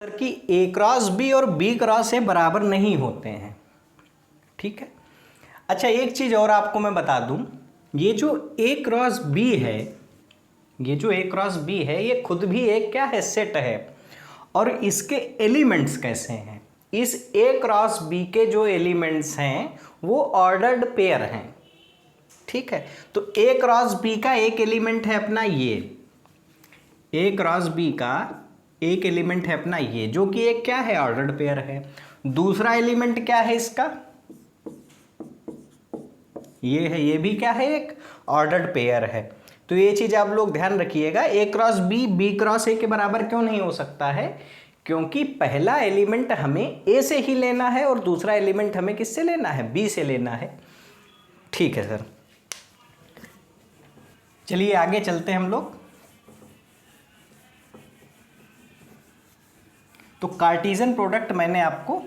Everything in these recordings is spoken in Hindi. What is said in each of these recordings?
कि ए क्रॉस बी और बी क्रॉस ए बराबर नहीं होते हैं। ठीक है। अच्छा, एक चीज और आपको मैं बता दूं, ये जो ए क्रॉस बी है, ये खुद भी एक क्या है, सेट है। और इसके एलिमेंट्स कैसे हैं, इस ए क्रॉस बी के जो एलिमेंट्स हैं वो ऑर्डर्ड पेयर हैं। ठीक है। तो ए क्रॉस बी का एक एलिमेंट है अपना ये, ए क्रॉस बी का एक एलिमेंट है अपना ये, जो कि एक क्या है, ऑर्डर्ड पेयर है। दूसरा एलिमेंट क्या है इसका, ये है, ये भी क्या है, एक ऑर्डर्ड पेयर है। तो ये चीज आप लोग ध्यान रखिएगा, A cross B B cross A के बराबर क्यों नहीं हो सकता है, क्योंकि पहला एलिमेंट हमें ए से ही लेना है और दूसरा एलिमेंट हमें किससे लेना है, बी से लेना है। ठीक है सर, चलिए आगे चलते हैं हम लोग। तो कार्टेशियन प्रोडक्ट मैंने आपको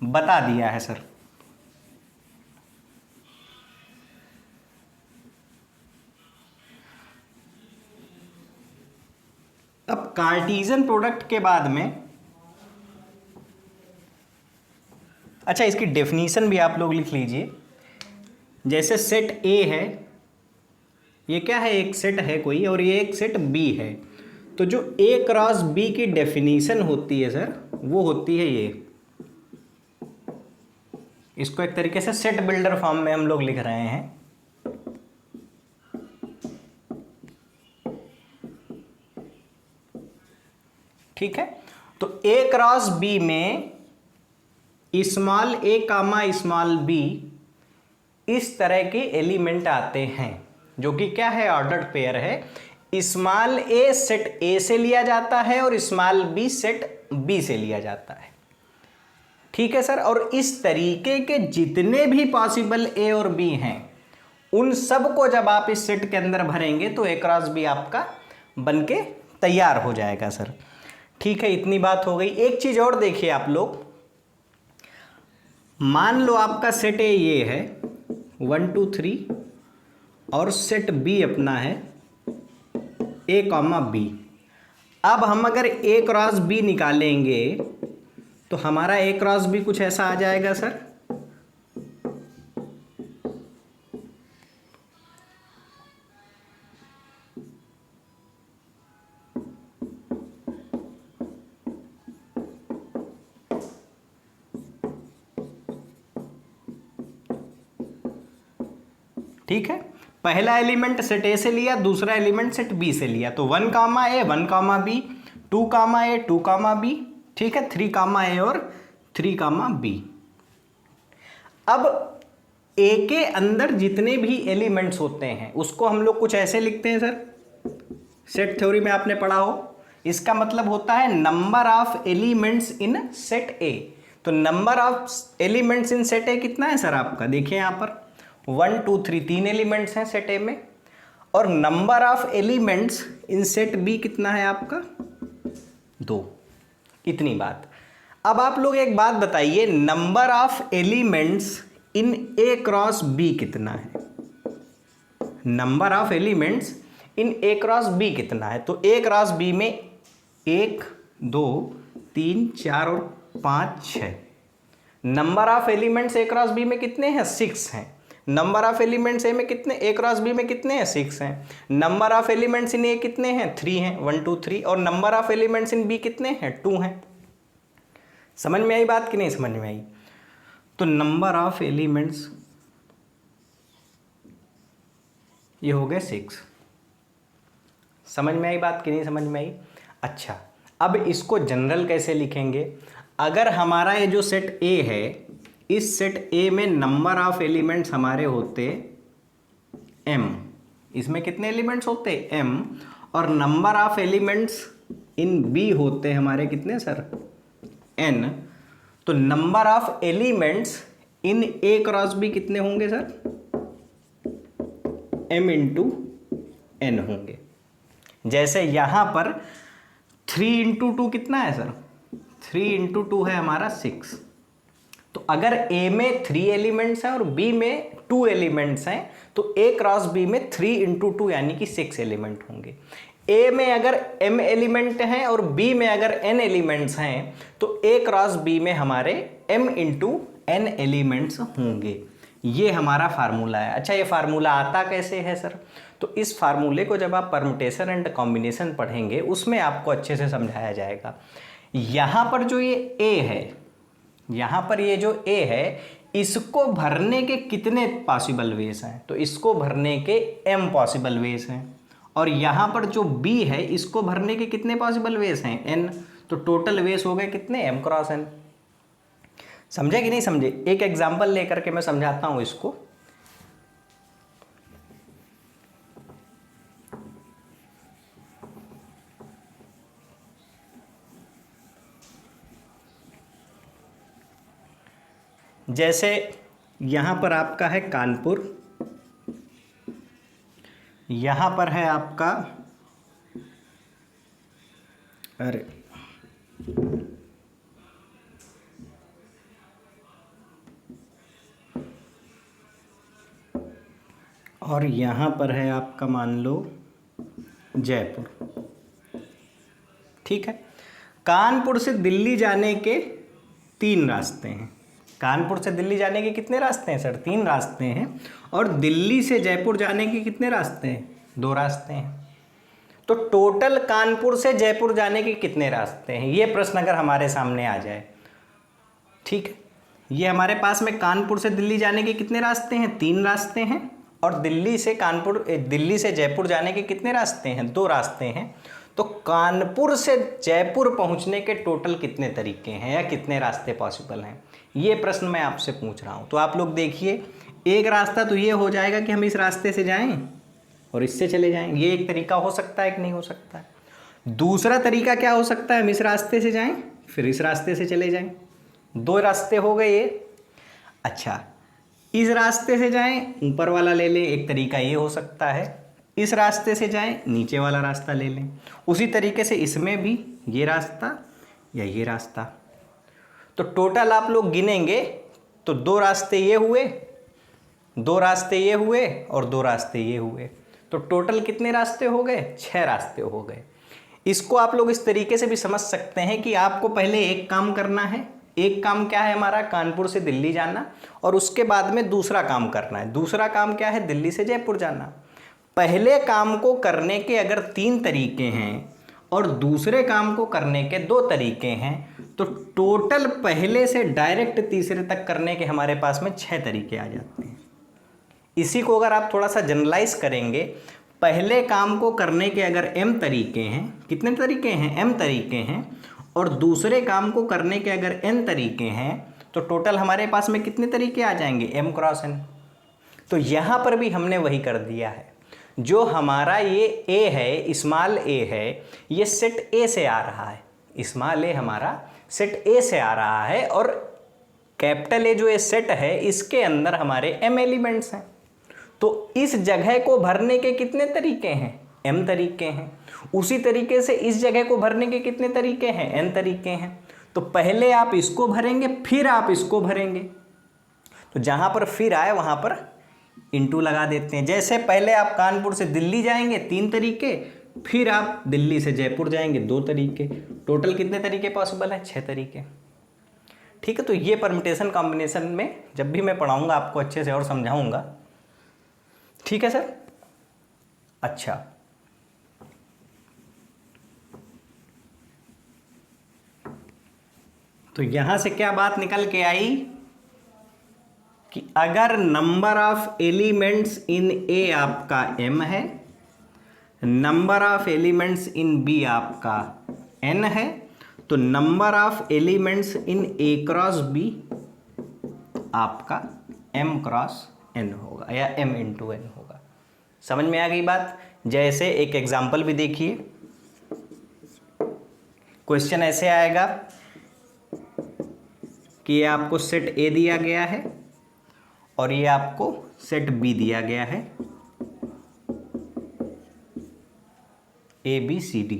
बता दिया है सर। अब कार्टेशियन प्रोडक्ट के बाद में, अच्छा इसकी डेफिनीशन भी आप लोग लिख लीजिए। जैसे सेट ए है, ये क्या है, एक सेट है कोई, और ये एक सेट बी है। तो जो ए क्रॉस बी की डेफिनीशन होती है सर, वो होती है ये, इसको एक तरीके से सेट बिल्डर फॉर्म में हम लोग लिख रहे हैं। ठीक है। तो ए क्रॉस बी में स्मॉल ए कामा स्मॉल बी इस तरह के एलिमेंट आते हैं, जो कि क्या है, ऑर्डर्ड पेयर है। स्मॉल ए सेट ए से लिया जाता है और स्मॉल बी सेट बी से लिया जाता है। ठीक है सर। और इस तरीके के जितने भी पॉसिबल ए और बी हैं, उन सब को जब आप इस सेट के अंदर भरेंगे तो ए क्रॉस बी आपका बनके तैयार हो जाएगा सर। ठीक है, इतनी बात हो गई। एक चीज और देखिए आप लोग, मान लो आपका सेट ए ये है 1 2 3 और सेट बी अपना है ए कॉमा बी। अब हम अगर ए क्रॉस बी निकालेंगे तो हमारा ए क्रॉस बी कुछ ऐसा आ जाएगा सर। ठीक है, पहला एलिमेंट सेट ए से लिया, दूसरा एलिमेंट सेट बी से लिया। तो 1 कामा ए 1 कामा बी, 2 कामा ए 2 कामा बी, ठीक है, 3 कामा ए और 3 कामा बी। अब ए के अंदर जितने भी एलिमेंट्स होते हैं उसको हम लोग कुछ ऐसे लिखते हैं सर, सेट थ्योरी में आपने पढ़ा हो। इसका मतलब होता है number of elements in set A. तो number of elements in set A कितना है सर आपका, देखिए यहां पर 1 2 3 3 एलिमेंट्स हैं सेट ए में, और number of elements in set B कितना है आपका, 2। इतनी बात। अब आप लोग एक बात बताइए, number of elements in A cross B कितना है, number of elements in A cross B कितना है। तो ए क्रॉस बी में 1 2 3 4 और 5 6। Number of elements A cross B में कितने हैं, 6 हैं। नंबर ऑफ एलिमेंट्स ए में कितने, ए क्रॉस बी में कितने हैं, 6 हैं। Number of elements in A कितने हैं, 3 हैं, 1 2 3। और number of elements in B कितने हैं, 2 हैं। समझ में आई बात कि नहीं समझ में आई। तो नंबर ऑफ एलिमेंट्स ये हो गए 6। समझ में आई बात कि नहीं समझ में आई। अच्छा, अब इसको जनरल कैसे लिखेंगे, अगर हमारा ये जो सेट ए है, इस सेट ए में नंबर ऑफ एलिमेंट्स हमारे होते m, इसमें कितने एलिमेंट्स होते m, और number of elements in b होते हमारे कितने सर, n। तो number of elements in a cross b कितने होंगे सर, m इंटू n होंगे। जैसे यहां पर 3 इंटू 2 कितना है सर, 3 इंटू 2 है हमारा 6। तो अगर A में 3 एलिमेंट्स हैं और B में 2 एलिमेंट्स हैं, तो A क्रॉस B में 3 इंटू 2 यानी कि 6 एलिमेंट होंगे। ए में अगर m एलिमेंट हैं और b में अगर n एलिमेंट्स हैं तो a क्रॉस b में हमारे m इंटू n एलिमेंट्स होंगे। ये हमारा फार्मूला है। अच्छा, ये फार्मूला आता कैसे है सर? तो इस फार्मूले को जब आप परम्यूटेशन एंड कॉम्बिनेशन पढ़ेंगे उसमें आपको अच्छे से समझाया जाएगा। यहाँ पर जो ये a है, यहाँ पर ये जो a है, इसको भरने के कितने पॉसिबल वेज हैं? तो इसको भरने के m पॉसिबल वेज हैं। और यहाँ पर जो b है, इसको भरने के कितने पॉसिबल वेज हैं? n। तो टोटल वेज हो गए कितने? m cross n। समझे कि नहीं समझे? एक एग्जांपल लेकर के मैं समझाता हूँ इसको। जैसे यहाँ पर आपका है कानपुर, यहाँ पर है आपका, अरे और यहाँ पर है आपका मान लो जयपुर। ठीक है, कानपुर से दिल्ली जाने के 3 रास्ते हैं। कानपुर से दिल्ली जाने के कितने रास्ते हैं सर? 3 रास्ते हैं। और दिल्ली से जयपुर जाने के कितने रास्ते हैं? 2 रास्ते हैं। तो टोटल कानपुर से जयपुर जाने के कितने रास्ते हैं? ये प्रश्न अगर हमारे सामने आ जाए, ठीक है, ये हमारे पास में कानपुर से दिल्ली जाने के कितने रास्ते हैं? 3 रास्ते हैं। और दिल्ली से जयपुर जाने के कितने रास्ते हैं? 2 रास्ते हैं। तो कानपुर से जयपुर पहुंचने के टोटल कितने तरीके हैं या कितने रास्ते पॉसिबल हैं? ये प्रश्न मैं आपसे पूछ रहा हूं। तो आप लोग देखिए, एक रास्ता तो ये हो जाएगा कि हम इस रास्ते से जाएं और इससे चले जाएं। ये एक तरीका हो सकता है कि नहीं हो सकता है? दूसरा तरीका क्या हो सकता है? हम इस रास्ते से जाएं फिर इस रास्ते से चले जाएं। 2 रास्ते हो गए ये। अच्छा, इस रास्ते से जाएं, ऊपर वाला ले लें, एक तरीका ये हो सकता है। इस रास्ते से जाएं, नीचे वाला रास्ता ले लें। उसी तरीके से इसमें भी ये रास्ता या ये रास्ता। तो टोटल आप लोग गिनेंगे तो 2 रास्ते ये हुए, 2 रास्ते ये हुए और 2 रास्ते ये हुए। तो टोटल कितने रास्ते हो गए? 6 रास्ते हो गए। इसको आप लोग इस तरीके से भी समझ सकते हैं कि आपको पहले एक काम करना है। एक काम क्या है हमारा? कानपुर से दिल्ली जाना। और उसके बाद में दूसरा काम करना है। दूसरा काम क्या है? दिल्ली से जयपुर जाना। पहले काम को करने के अगर 3 तरीके हैं और दूसरे काम को करने के 2 तरीके हैं, तो टोटल पहले से डायरेक्ट तीसरे तक करने के हमारे पास में 6 तरीके आ जाते हैं। इसी को अगर आप थोड़ा सा जनरलाइज करेंगे, पहले काम को करने के अगर m तरीके हैं, कितने तरीके हैं? m तरीके हैं। और दूसरे काम को करने के अगर n तरीके हैं, तो टोटल हमारे पास में कितने तरीके आ जाएंगे? m cross n। तो यहाँ पर भी हमने वही कर दिया है। जो हमारा ये a है, स्मॉल a है, ये सेट a से आ रहा है। स्मॉल a हमारा सेट a से आ रहा है और कैपिटल A जो ये सेट है, इसके अंदर हमारे m एलिमेंट्स हैं। तो इस जगह को भरने के कितने तरीके हैं? m तरीके हैं। उसी तरीके से इस जगह को भरने के कितने तरीके हैं? n तरीके हैं। तो पहले आप इसको भरेंगे फिर आप इसको भरेंगे। तो जहां पर फिर आए वहां पर इंटू लगा देते हैं। जैसे पहले आप कानपुर से दिल्ली जाएंगे 3 तरीके, फिर आप दिल्ली से जयपुर जाएंगे 2 तरीके। टोटल कितने तरीके पॉसिबल हैं? 6 तरीके। ठीक है, तो ये परम्यूटेशन कॉम्बिनेशन में जब भी मैं पढ़ाऊंगा आपको अच्छे से और समझाऊंगा। ठीक है सर। अच्छा, तो यहां से क्या बात निकल के आई कि अगर नंबर ऑफ एलिमेंट्स इन ए आपका m है, number of elements in b आपका n है, तो number of elements in a cross b आपका m क्रॉस n होगा या m इंटू n होगा। समझ में आ गई बात? जैसे एक एग्जाम्पल भी देखिए। क्वेश्चन ऐसे आएगा कि ये आपको सेट A दिया गया है और ये आपको सेट B दिया गया है, ABCD।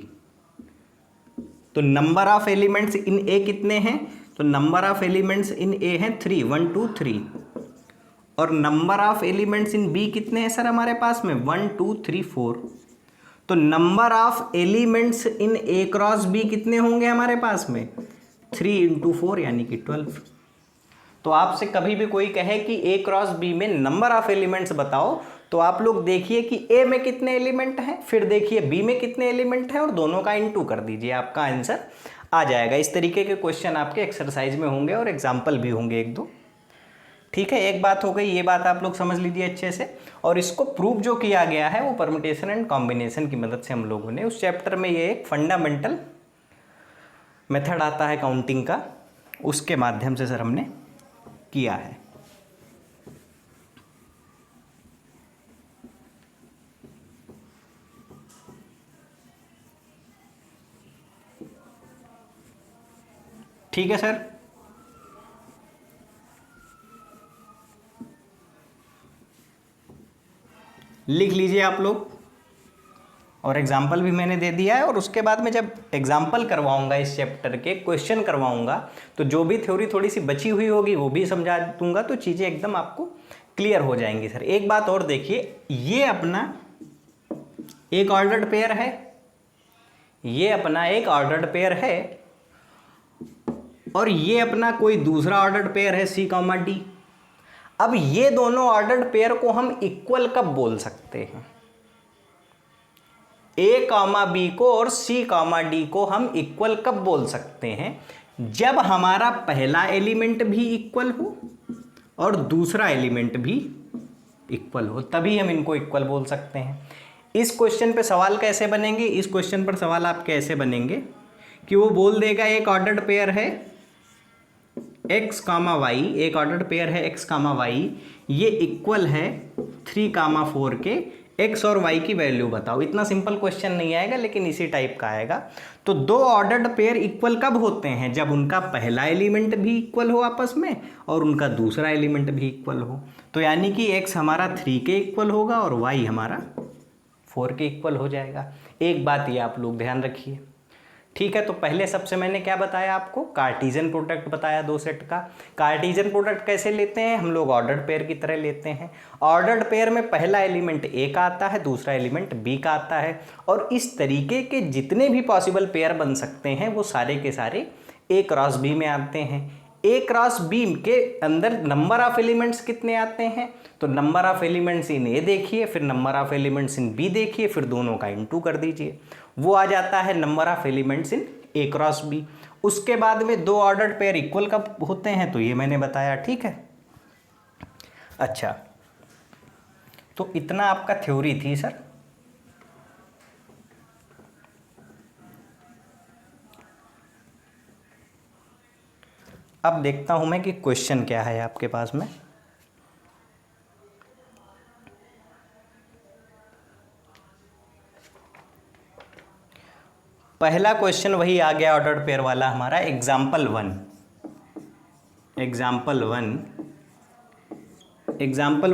तो number of elements in A कितने हैं? तो number of elements in A हैं 3, 1 2 3। और number of elements in B कितने हैं सर हमारे पास में? 1 2 3 4। तो number of elements in A cross B कितने होंगे हमारे पास में? 3 इंटू 4 यानी कि 12। तो आपसे कभी भी कोई कहे कि ए क्रॉस बी में नंबर ऑफ एलिमेंट्स बताओ, तो आप लोग देखिए कि ए में कितने एलिमेंट हैं, फिर देखिए बी में कितने एलिमेंट हैं और दोनों का इंटू कर दीजिए, आपका आंसर आ जाएगा। इस तरीके के क्वेश्चन आपके एक्सरसाइज में होंगे और एग्जाम्पल भी होंगे एक दो। ठीक है, एक बात हो गई, ये बात आप लोग समझ लीजिए अच्छे से। और इसको प्रूव जो किया गया है वो परम्यूटेशन एंड कॉम्बिनेशन की मदद से हम लोगों ने उस चैप्टर में ये एक फंडामेंटल मेथड आता है काउंटिंग का, उसके माध्यम से सर हमने किया है। ठीक है सर, लिख लीजिए आप लोग। और एग्जाम्पल भी मैंने दे दिया है, और उसके बाद में जब एग्जाम्पल करवाऊंगा इस चैप्टर के, क्वेश्चन करवाऊंगा, तो जो भी थ्योरी थोड़ी सी बची हुई होगी वो भी समझा दूंगा, तो चीज़ें एकदम आपको क्लियर हो जाएंगी सर। एक बात और देखिए, ये अपना एक ऑर्डर्ड पेयर है, ये अपना एक ऑर्डर्ड पेयर है, और ये अपना कोई दूसरा ऑर्डर्ड पेयर है सी कॉमा डी। अब ये दोनों ऑर्डर्ड पेयर को हम इक्वल कब बोल सकते हैं? ए कॉमा बी को और सी कॉमा डी को हम इक्वल कब बोल सकते हैं? जब हमारा पहला एलिमेंट भी इक्वल हो और दूसरा एलिमेंट भी इक्वल हो, तभी हम इनको इक्वल बोल सकते हैं। इस क्वेश्चन पे सवाल कैसे बनेंगे? इस क्वेश्चन पर सवाल आपके ऐसे बनेंगे कि वो बोल देगा एक ऑर्डर्ड पेयर है x कामा वाई, एक ऑर्डर्ड पेयर है x कामा वाई, ये इक्वल है 3 कामा 4 के, x और y की वैल्यू बताओ। इतना सिंपल क्वेश्चन नहीं आएगा, लेकिन इसी टाइप का आएगा। तो दो ऑर्डर्ड पेयर इक्वल कब होते हैं? जब उनका पहला एलिमेंट भी इक्वल हो आपस में और उनका दूसरा एलिमेंट भी इक्वल हो। तो यानी कि x हमारा 3 के इक्वल होगा और y हमारा 4 के इक्वल हो जाएगा। एक बात ये आप लोग ध्यान रखिए, ठीक है। तो पहले सबसे मैंने क्या बताया आपको? कार्टीजन प्रोडक्ट बताया दो सेट का। कार्टीजन प्रोडक्ट कैसे लेते हैं? हम लोग ऑर्डर्ड पेयर की तरह लेते हैं। ऑर्डर्ड पेयर में पहला एलिमेंट ए का आता है, दूसरा एलिमेंट बी का आता है, और इस तरीके के जितने भी पॉसिबल पेयर बन सकते हैं वो सारे के सारे ए क्रॉस बी में आते हैं। ए क्रॉस बी के अंदर नंबर ऑफ एलिमेंट्स कितने आते हैं? तो number of elements in A देखिए, फिर number of elements in B देखिए, फिर दोनों का इंटू कर दीजिए, वो आ जाता है number of elements in A cross B. उसके बाद में दो ऑर्डर्ड पेयर इक्वल कब होते हैं? तो ये मैंने बताया, ठीक है। अच्छा, तो इतना आपका थ्योरी थी सर। अब देखता हूं मैं कि क्वेश्चन क्या है आपके पास में। पहला क्वेश्चन वही आ गया ऑर्डर्ड पेयर वाला हमारा, एग्जाम्पल 1। एग्जाम्पल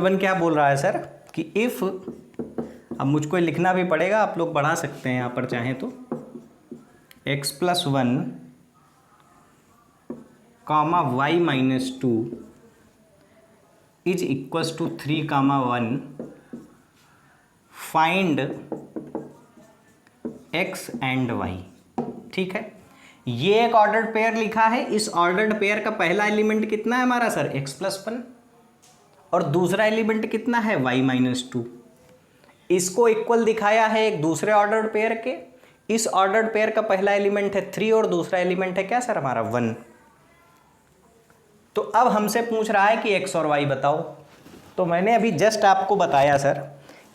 1 क्या बोल रहा है सर कि इफ, अब मुझको लिखना भी पड़ेगा, आप लोग बढ़ा सकते हैं यहाँ पर चाहें तो, x+1 comma y minus 2 is equals to 3 comma 1, find x and y। ठीक है, ये एक ऑर्डर्ड पेयर लिखा है। इस ऑर्डर्ड पेयर का पहला एलिमेंट कितना है हमारा सर? x+1, और दूसरा एलिमेंट कितना है? y minus 2। इसको इक्वल दिखाया है एक दूसरे ऑर्डर्ड पेयर के। इस ऑर्डर्ड पेयर का पहला एलिमेंट है 3 और दूसरा एलिमेंट है क्या सर हमारा? 1। तो अब हमसे पूछ रहा है कि x और y बताओ। तो मैंने अभी जस्ट आपको बताया सर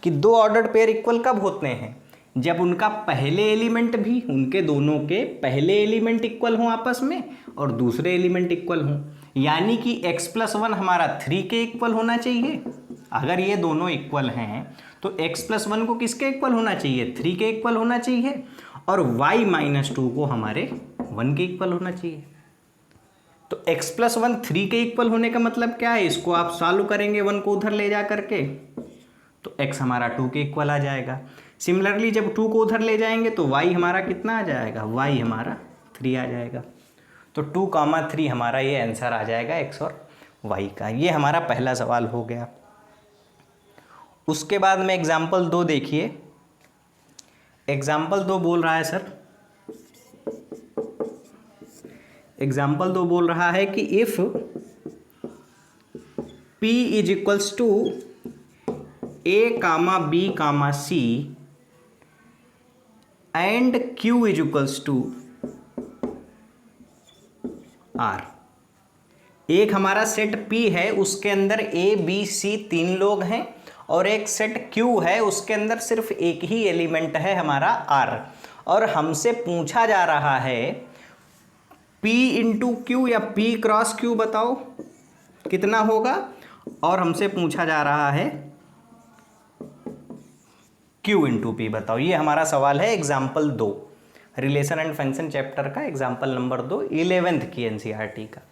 कि दो ऑर्डर्ड पेयर इक्वल कब होते हैं? जब उनका पहले एलिमेंट भी, उनके दोनों के पहले एलिमेंट इक्वल हों आपस में और दूसरे एलिमेंट इक्वल हों। यानी कि x+1 हमारा 3 के इक्वल होना चाहिए। अगर ये दोनों इक्वल हैं तो x+1 को किसके इक्वल होना चाहिए? 3 के इक्वल होना चाहिए, और y माइनस 2 को हमारे 1 के इक्वल होना चाहिए। तो x+1 3 के इक्वल होने का मतलब क्या है? इसको आप सॉल्व करेंगे 1 को उधर ले जा करके, तो x हमारा 2 के इक्वल आ जाएगा। सिमिलरली जब 2 को उधर ले जाएंगे तो y हमारा कितना आ जाएगा? y हमारा 3 आ जाएगा। तो 2,3 हमारा ये आंसर आ जाएगा x और y का। ये हमारा पहला सवाल हो गया। उसके बाद में एग्जाम्पल 2 देखिए। एग्जाम्पल 2 बोल रहा है सर, एग्जाम्पल 2 बोल रहा है कि if P is equals to A comma B comma C and Q is equals to R। एक हमारा सेट P है, उसके अंदर A B C 3 लोग हैं, और एक सेट Q है, उसके अंदर सिर्फ एक ही एलिमेंट है हमारा R, और हमसे पूछा जा रहा है P इंटू क्यू या P क्रॉस Q बताओ कितना होगा, और हमसे पूछा जा रहा है Q इंटू P बताओ। ये हमारा सवाल है example 2, relation and function chapter का एग्जाम्पल नंबर 2, 11th की NCERT का।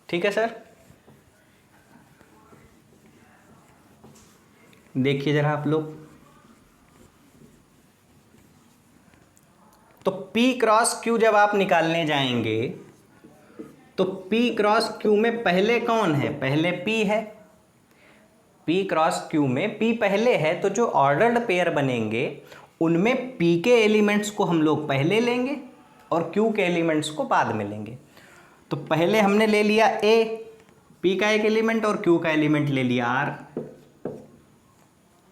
ठीक है सर, देखिए जरा आप लोग। तो P क्रॉस Q जब आप निकालने जाएंगे तो P क्रॉस Q में पहले कौन है, पहले P है। P क्रॉस Q में P पहले है, तो जो ऑर्डर्ड पेयर बनेंगे उनमें P के एलिमेंट्स को हम लोग पहले लेंगे और Q के एलिमेंट्स को बाद में लेंगे। तो पहले हमने ले लिया A, P का एक एलिमेंट, और Q का एलिमेंट ले लिया R।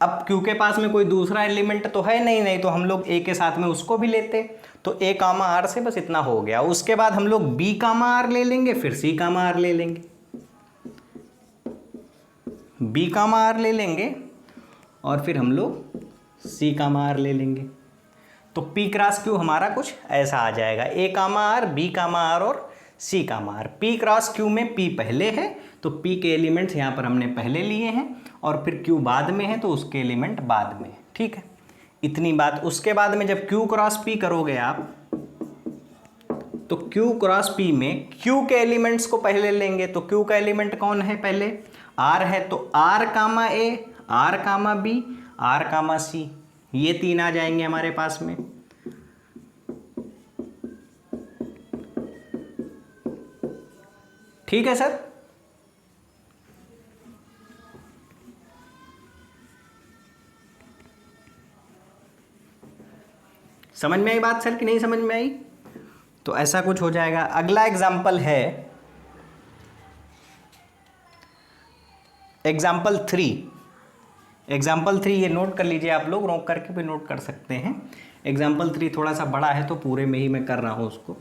अब Q के पास में कोई दूसरा एलिमेंट तो है नहीं तो हम लोग A के साथ में उसको भी लेते, तो A कामा R से बस इतना हो गया। उसके बाद हम लोग B कामा R ले लेंगे, फिर C कामा R ले लेंगे, B कामा R ले लेंगे, और फिर हम लोग C कामा R ले लेंगे। तो P क्रॉस Q हमारा कुछ ऐसा आ जाएगा, A comma R, B comma R और C comma R। P cross Q में P पहले है, तो P के एलिमेंट्स यहाँ पर हमने पहले लिए हैं, और फिर Q बाद में है तो उसके एलिमेंट बाद में। ठीक है, इतनी बात। उसके बाद में जब Q क्रॉस P करोगे आप, तो Q क्रॉस P में Q के एलिमेंट्स को पहले लेंगे। तो Q का एलिमेंट कौन है, पहले R है, तो R comma A, R comma B, R comma C, ये 3 आ जाएंगे हमारे पास में। ठीक है सर, समझ में आई बात सर कि नहीं समझ में आई? तो ऐसा कुछ हो जाएगा। अगला एग्जाम्पल है एग्जाम्पल 3। एग्जाम्पल 3 ये नोट कर लीजिए आप लोग, रोक करके भी नोट कर सकते हैं। एग्जाम्पल 3 थोड़ा सा बड़ा है तो पूरे में ही मैं कर रहा हूं उसको।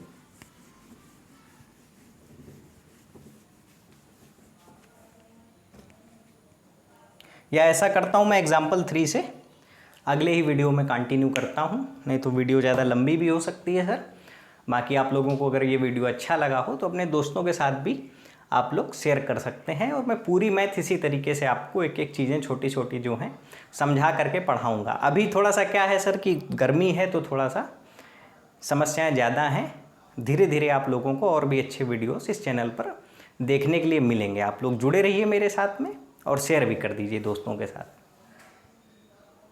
या ऐसा करता हूं मैं एग्जाम्पल 3 से अगले ही वीडियो में कंटिन्यू करता हूं, नहीं तो वीडियो ज़्यादा लंबी भी हो सकती है सर। बाकी आप लोगों को अगर ये वीडियो अच्छा लगा हो तो अपने दोस्तों के साथ भी आप लोग शेयर कर सकते हैं, और मैं पूरी मैथ इसी तरीके से आपको एक एक चीज़ें छोटी छोटी जो हैं समझा करके पढ़ाऊँगा। अभी थोड़ा सा क्या है सर कि गर्मी है तो थोड़ा सा समस्याएँ ज़्यादा हैं। धीरे धीरे आप लोगों को और भी अच्छे वीडियोस इस चैनल पर देखने के लिए मिलेंगे। आप लोग जुड़े रहिए मेरे साथ में और शेयर भी कर दीजिए दोस्तों के साथ।